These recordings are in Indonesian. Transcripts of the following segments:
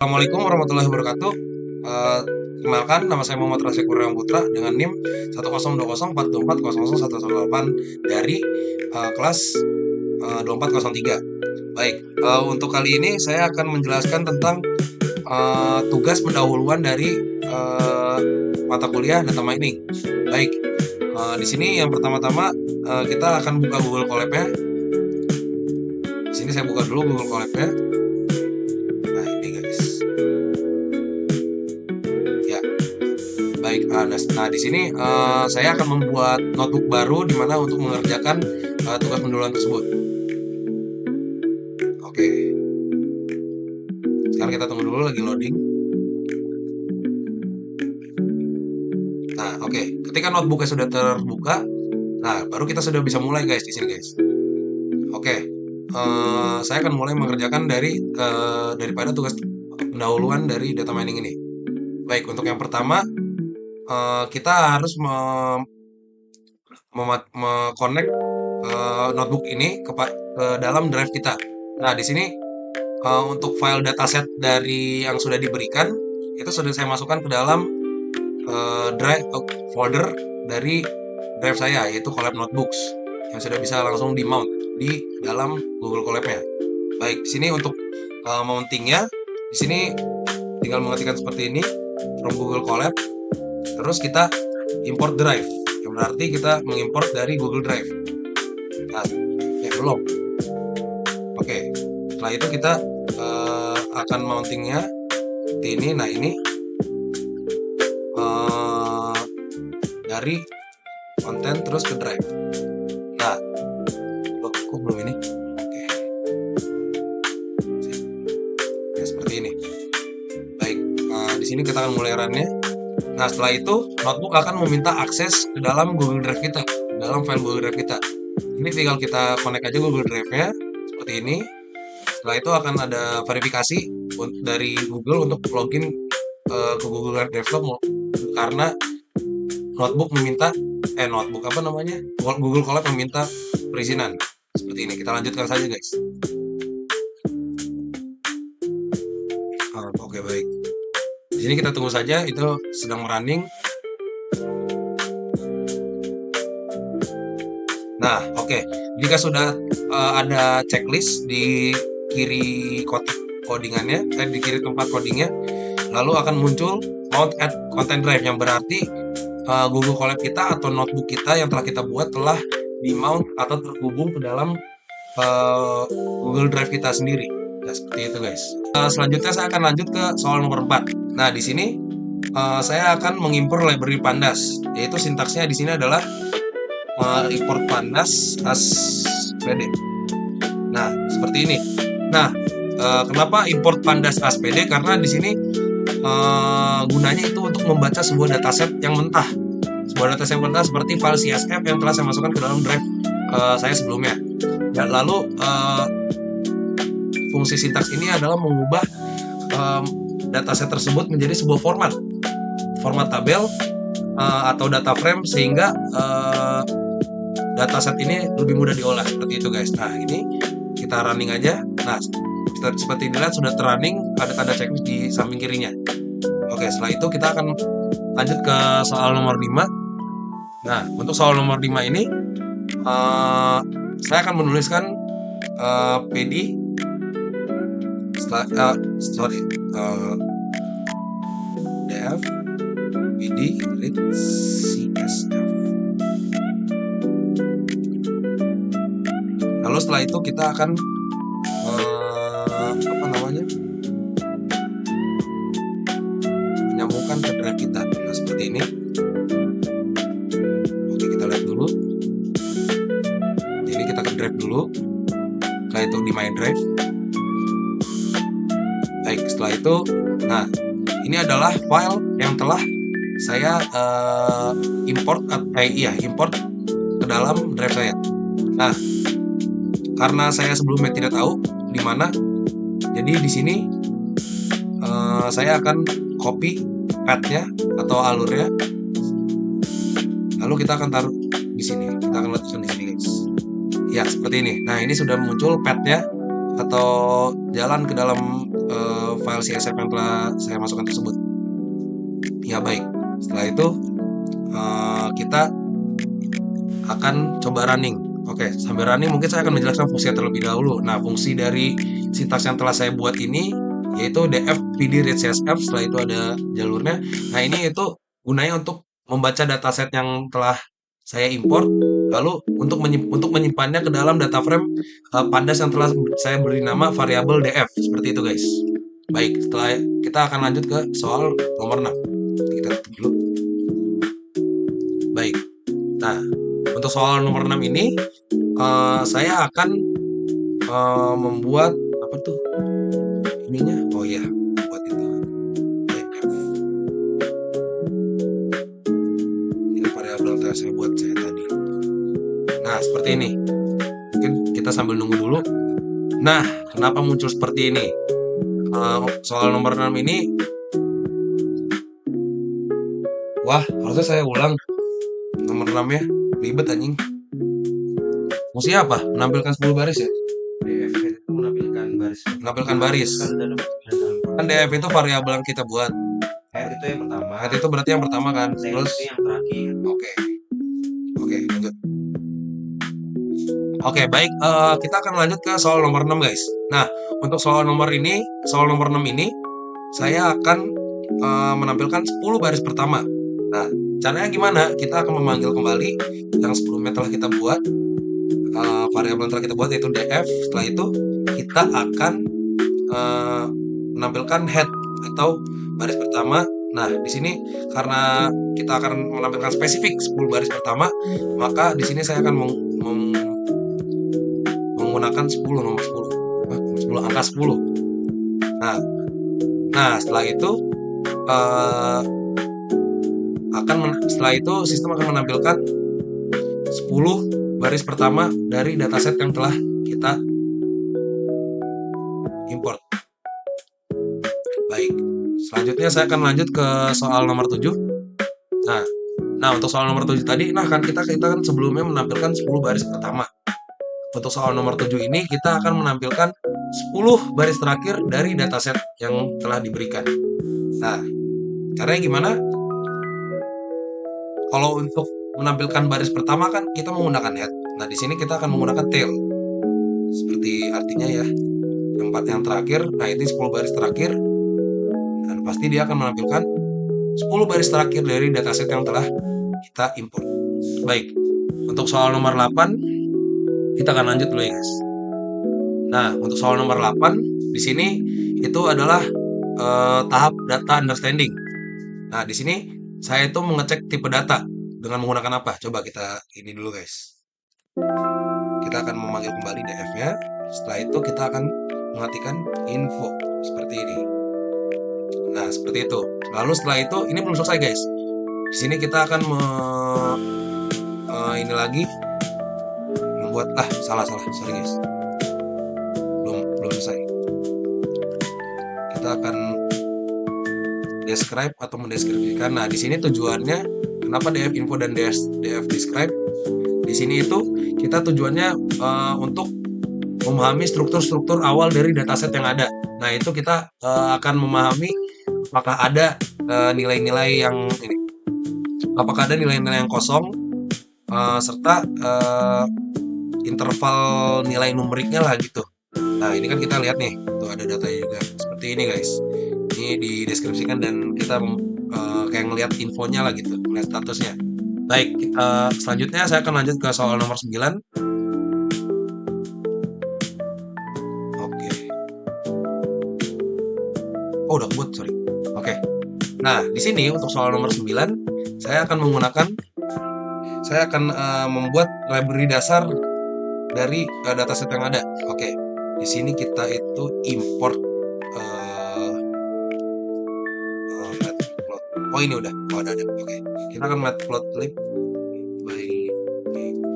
Assalamualaikum warahmatullahi wabarakatuh. Perkenalkan, nama saya Muhammad Rasyid Kurniawan Putra dengan NIM 1020424001118 dari kelas 2403. Baik, untuk kali ini saya akan menjelaskan tentang tugas pendahuluan dari mata kuliah data mining. Baik, di sini yang pertama-tama kita akan buka Google Colab-nya. Di sini saya buka dulu Google Colab-nya. Nah, ini guys. Ya, baik. Nah, di sini saya akan membuat notebook baru di mana untuk mengerjakan tugas pendahuluan tersebut. Oke. Sekarang kita tunggu dulu lagi loading. Nah, oke. Ketika notebooknya sudah terbuka, nah baru kita sudah bisa mulai guys di sini guys. Oke. Saya akan mulai mengerjakan daripada tugas pendahuluan dari data mining ini. Baik, untuk yang pertama kita harus connect notebook ini ke dalam drive kita. Nah, di sini untuk file dataset dari yang sudah diberikan itu sudah saya masukkan ke dalam drive folder dari drive saya, yaitu Colab Notebooks yang sudah bisa langsung di mount di dalam Google Colab-nya. Baik, di sini untuk mountingnya, di sini tinggal mengetikkan seperti ini from Google Colab, terus kita import drive, yang berarti kita mengimport dari Google Drive. Nah, belum. Oke, setelah itu kita akan mountingnya seperti ini. Nah, ini dari konten terus ke drive. Nah, kok belum ini? Oke. Ya, seperti ini. Baik, di sini kita akan mulai run-nya. Nah, setelah itu notebook akan meminta akses ke dalam Google Drive kita, dalam file Google Drive kita. Ini tinggal kita connect aja Google Drive-nya seperti ini. Setelah itu akan ada verifikasi dari Google untuk login ke Google Drive karena notebook meminta Google Colab meminta perizinan. Seperti ini. Kita lanjutkan saja, guys. Oke, baik. Di sini kita tunggu saja, itu sedang running. Nah, oke. Jika sudah ada checklist di kiri kotak codingannya, di kiri tempat codingnya, lalu akan muncul mount at content drive, yang berarti Google Colab kita atau notebook kita yang telah kita buat telah di mount atau terhubung ke dalam Google Drive kita sendiri. Nah, seperti itu guys. Selanjutnya saya akan lanjut ke soal nomor 4. Nah, di sini saya akan mengimpor library pandas, yaitu sintaksnya di sini adalah import pandas as pd. Nah, seperti ini. Nah, kenapa import pandas as pd? Karena di sini gunanya itu untuk membaca sebuah dataset yang mentah. Sebuah dataset yang mentah seperti file CSV yang telah saya masukkan ke dalam drive saya sebelumnya. Dan lalu fungsi sintaks ini adalah mengubah dataset tersebut menjadi sebuah format tabel atau data frame, sehingga dataset ini lebih mudah diolah. Seperti itu guys. Nah, ini kita running aja. Nah, seperti dilihat sudah terrunning, ada tanda checklist di samping kirinya. Oke, setelah itu kita akan lanjut ke soal nomor 5. Nah, untuk soal nomor 5 ini saya akan menuliskan pd df pd read csv. Lalu setelah itu kita akan menyambungkan ke drive kita. Nah, seperti ini. Oke, kita lihat dulu. Jadi kita ke drive dulu. Setelah itu di my drive. Baik, setelah itu, nah ini adalah file yang telah saya import ke dalam drive saya. Nah, karena saya sebelumnya tidak tahu di mana, jadi di sini saya akan copy path-nya atau alurnya, lalu kita akan taruh di sini. Kita akan letakkan di sini, guys. Ya, seperti ini. Nah, ini sudah muncul path-nya atau jalan ke dalam file CSV yang telah saya masukkan tersebut. Ya baik, setelah itu kita akan coba running. Oke, sambil running mungkin saya akan menjelaskan fungsinya terlebih dahulu. Nah, fungsi dari sintaks yang telah saya buat ini yaitu df pd read csv, setelah itu ada jalurnya. Nah, ini itu gunanya untuk membaca dataset yang telah saya import, lalu untuk menyimpannya ke dalam data frame pandas yang telah saya beri nama variabel df, seperti itu guys. Baik, setelah kita akan lanjut ke soal nomor 6. Kita tutup dulu. Baik, nah untuk soal nomor 6 ini saya akan membuat apa tuh ininya, oh iya, buat itu df. Ini variabel yang saya buat saya tadi. Nah, seperti ini. Mungkin kita sambil nunggu dulu. Nah, kenapa muncul seperti ini? Soal nomor 6 ini, wah, harusnya saya ulang nomor 6 ya. Ribet anjing. Fungsinya apa? Menampilkan 10 baris ya? df itu menampilkan baris. Menampilkan baris. Dalam Kan df itu variabel yang kita buat. head itu yang pertama. Head itu berarti yang pertama kan? Tail Terus itu yang terakhir. Oke, lanjut. Oke, baik, kita akan lanjut ke soal nomor 6 guys. Nah, untuk soal nomor 6 ini, saya akan menampilkan 10 baris pertama. Nah, caranya gimana? Kita akan memanggil kembali yang sebelumnya telah kita buat, variabel yang telah kita buat yaitu df. Setelah itu, kita akan menampilkan head atau baris pertama. Nah, di sini karena kita akan menampilkan spesifik 10 baris pertama, maka di sini saya akan menggunakan 10 nomor 10 angka 10. Nah, setelah itu setelah itu sistem akan menampilkan 10 baris pertama dari dataset yang telah kita import. Baik, selanjutnya saya akan lanjut ke soal nomor 7. Nah, untuk soal nomor 7 tadi, nah kan kita kan sebelumnya menampilkan 10 baris pertama. Untuk soal nomor 7 ini kita akan menampilkan 10 baris terakhir dari dataset yang telah diberikan. Nah, caranya gimana? Kalau untuk menampilkan baris pertama kan kita menggunakan head. Nah, di sini kita akan menggunakan tail. Seperti artinya ya, yang terakhir. Nah, ini 10 baris terakhir. Dan pasti dia akan menampilkan 10 baris terakhir dari dataset yang telah kita import. Baik, untuk soal nomor 8 kita akan lanjut dulu ya guys. Nah, untuk soal nomor 8 di sini itu adalah tahap data understanding. Nah, di sini saya itu mengecek tipe data dengan menggunakan apa? Coba kita ini dulu guys. Kita akan memanggil kembali df-nya. Setelah itu kita akan mengetikkan info seperti ini. Nah, seperti itu. Lalu setelah itu ini belum selesai guys. Di sini kita akan ini lagi membuat salah sorry guys. Belum selesai. Kita akan describe atau mendeskripsikan. Nah, di sini tujuannya kenapa df info dan df describe? Di sini itu kita tujuannya untuk memahami struktur-struktur awal dari dataset yang ada. Nah, itu kita akan memahami apakah ada nilai-nilai yang ini, apakah ada nilai-nilai yang kosong, serta interval nilai numeriknya lah gitu. Nah, ini kan kita lihat nih, tuh ada datanya juga seperti ini guys. Ini dideskripsikan dan kita kayak ngelihat infonya lah gitu, ngelihat statusnya. Baik, selanjutnya saya akan lanjut ke soal nomor 9. Oke. Oh, udah kebut, sorry. Oke. Nah, di sini untuk soal nomor 9, saya akan membuat library dasar dari dataset yang ada. Oke. Di sini kita itu import matplotlib. Oh, ini udah. Oh, ada. Oke. Kita akan matplotlib by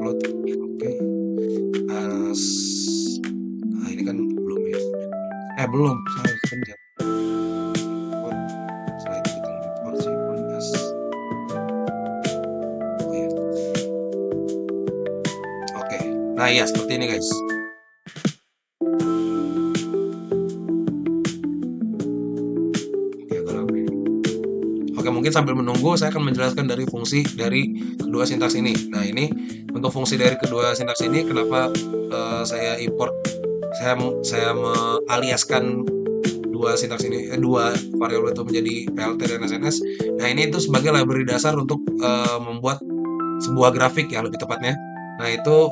plot. Oke. Nah, ini kan belum ya. Belum. Saya pencet. Setelah itu kita import as. Oh ya. Oke. Nah, ya seperti ini guys. Oke, mungkin sambil menunggu saya akan menjelaskan dari fungsi dari kedua sintaks ini. Nah, ini untuk fungsi dari kedua sintaks ini kenapa saya import, saya mengaliaskan dua sintaks ini, dua variabel itu menjadi PLT dan SNS. Nah, ini itu sebagai library dasar untuk membuat sebuah grafik ya lebih tepatnya. Nah, itu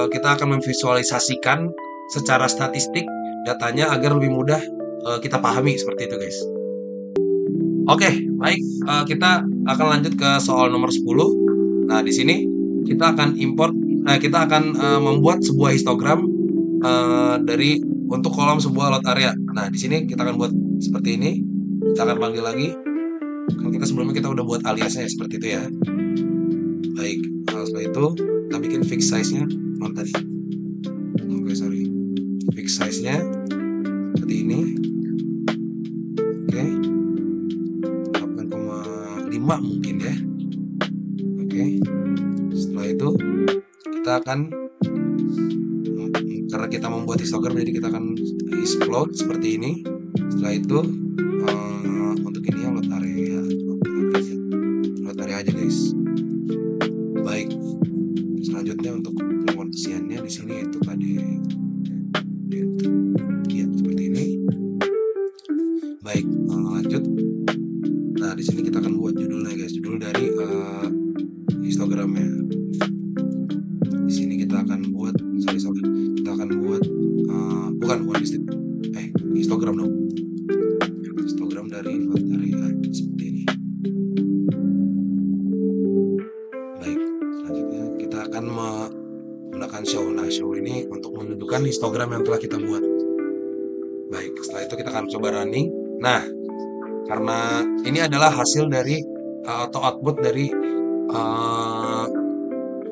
kita akan memvisualisasikan secara statistik datanya agar lebih mudah kita pahami seperti itu, guys. Oke, baik. Kita akan lanjut ke soal nomor 10. Nah, di sini kita akan kita akan membuat sebuah histogram dari untuk kolom sebuah load area. Nah, di sini kita akan buat seperti ini. Kita akan panggil lagi. Kan kita sebelumnya kita udah buat aliasnya seperti itu ya. Baik, setelah itu kita bikin fix size-nya. Tadi. Oke, sorry. Fix size-nya seperti ini. Oke. 8,5 mungkin ya. Oke. Setelah itu kita akan, karena kita membuat histogram jadi kita akan explode seperti ini. Setelah itu untuk ini ya load area aja, guys. Baik. Selanjutnya untuk pengondisiannya di sini itu ya seperti ini. Baik, lanjut. Nah, di sini kita akan buat judulnya, guys. Judul dari histogramnya. Di sini kita akan buat kita akan buat bukan histogram dong. Histogram dari load area seperti ini. Baik, selanjutnya kita akan menggunakan show. Nah, show ini untuk menunjukkan histogram yang telah kita buat. Baik, setelah itu kita akan coba running. Nah, karena ini adalah hasil dari atau output dari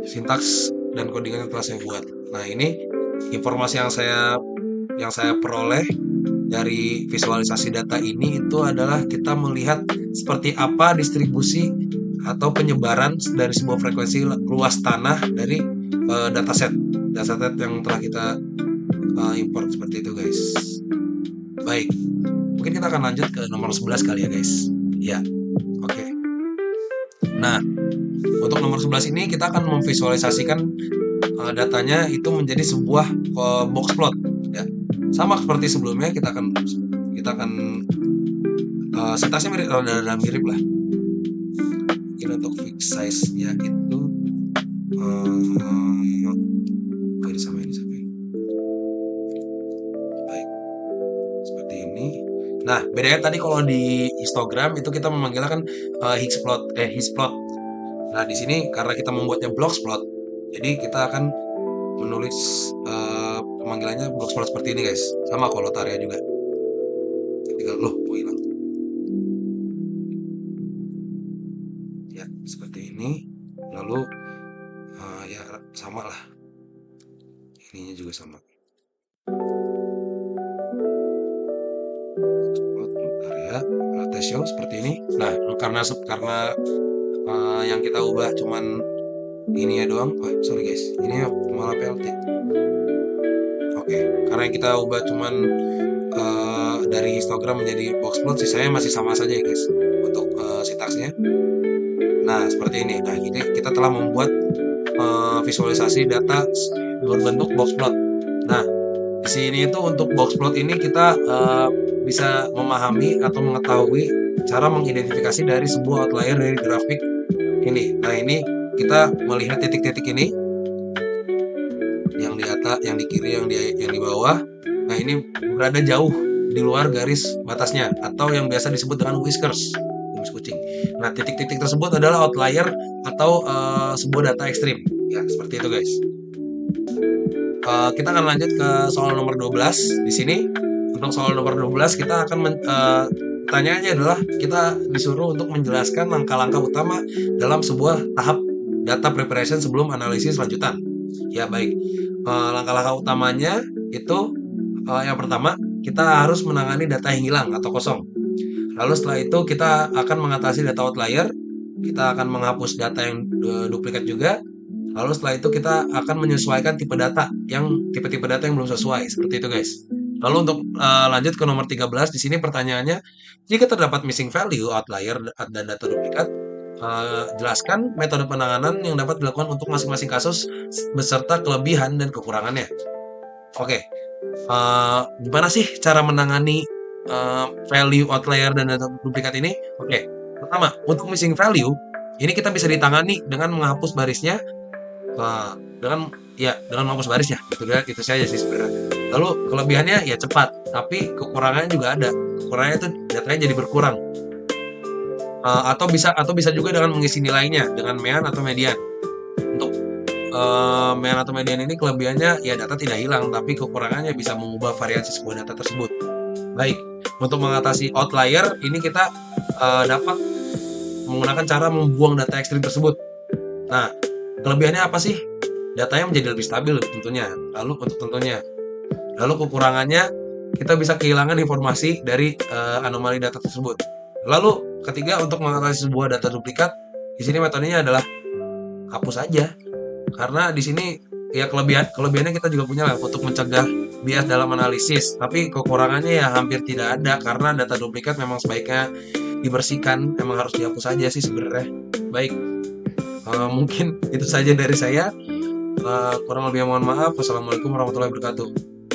sintaks dan codingan yang telah saya buat. Nah, ini informasi yang saya peroleh dari visualisasi data ini itu adalah kita melihat seperti apa distribusi atau penyebaran dari sebuah frekuensi luas tanah dari dataset yang telah kita import seperti itu, guys. Baik, mungkin kita akan lanjut ke nomor 11 kali ya, guys. Ya, oke. Nah, untuk nomor 11 ini kita akan memvisualisasikan datanya itu menjadi sebuah box plot ya. Sama seperti sebelumnya kita akan sintaksnya mirip lah. Ini untuk fix size-nya itu disamain. Baik. Seperti ini. Nah, bedanya tadi kalau di histogram itu kita memanggilnya kan histplot. Nah, di sini karena kita membuatnya blocksplot, jadi kita akan menulis pemanggilannya blocksplot seperti ini, guys. Sama kalau area juga. Tinggal hilang. Ya, seperti ini. Lalu ya sama lah. Ininya juga sama. Area ratio seperti ini. Nah, karena yang kita ubah cuman ini ya doang. Sorry guys, ini malah PLT. Oke, karena yang kita ubah cuman dari histogram menjadi boxplot, sisanya masih sama saja ya guys untuk sintaksnya. Nah, seperti ini. Nah, ini kita telah membuat visualisasi data berbentuk boxplot. Nah, di sini itu untuk boxplot ini kita bisa memahami atau mengetahui cara mengidentifikasi dari sebuah outlier dari grafik ini. Nah, ini kita melihat titik-titik ini yang di atas, yang di kiri, yang di bawah. Nah, ini berada jauh di luar garis batasnya atau yang biasa disebut dengan whiskers, kumis kucing. Nah, titik-titik tersebut adalah outlier atau sebuah data ekstrim. Ya, seperti itu guys. Kita akan lanjut ke soal nomor 12. Di sini untuk soal nomor 12 kita akan pertanyaannya adalah kita disuruh untuk menjelaskan langkah-langkah utama dalam sebuah tahap data preparation sebelum analisis lanjutan. Ya baik, langkah-langkah utamanya itu yang pertama kita harus menangani data yang hilang atau kosong. Lalu setelah itu kita akan mengatasi data outlier, kita akan menghapus data yang duplikat juga. Lalu setelah itu kita akan menyesuaikan tipe-tipe data yang belum sesuai, seperti itu guys. Lalu untuk lanjut ke nomor 13, di sini pertanyaannya, jika terdapat missing value, outlier, dan data duplikat, jelaskan metode penanganan yang dapat dilakukan untuk masing-masing kasus beserta kelebihan dan kekurangannya. Oke, gimana sih cara menangani value, outlier, dan data duplikat ini? Oke, pertama, untuk missing value, ini kita bisa ditangani dengan menghapus barisnya, dengan menghapus barisnya, gitu saja sih sebenarnya. Lalu kelebihannya ya cepat, tapi kekurangannya juga ada. Kekurangannya itu datanya jadi berkurang. Atau bisa juga dengan mengisi nilainya dengan mean atau median. Untuk mean atau median ini kelebihannya ya data tidak hilang, tapi kekurangannya bisa mengubah variasi sebuah data tersebut. Baik, untuk mengatasi outlier ini kita dapat menggunakan cara membuang data ekstrim tersebut. Nah, kelebihannya apa sih? Datanya menjadi lebih stabil tentunya. Lalu kekurangannya kita bisa kehilangan informasi dari anomali data tersebut. Lalu ketiga, untuk mengatasi sebuah data duplikat, di sini metodenya adalah hapus aja. Karena di sini ya kelebihannya kita juga punya lah untuk mencegah bias dalam analisis, tapi kekurangannya ya hampir tidak ada karena data duplikat memang sebaiknya dibersihkan, memang harus dihapus aja sih sebenarnya. Baik, mungkin itu saja dari saya. Kurang lebih mohon maaf. Wassalamualaikum warahmatullahi wabarakatuh.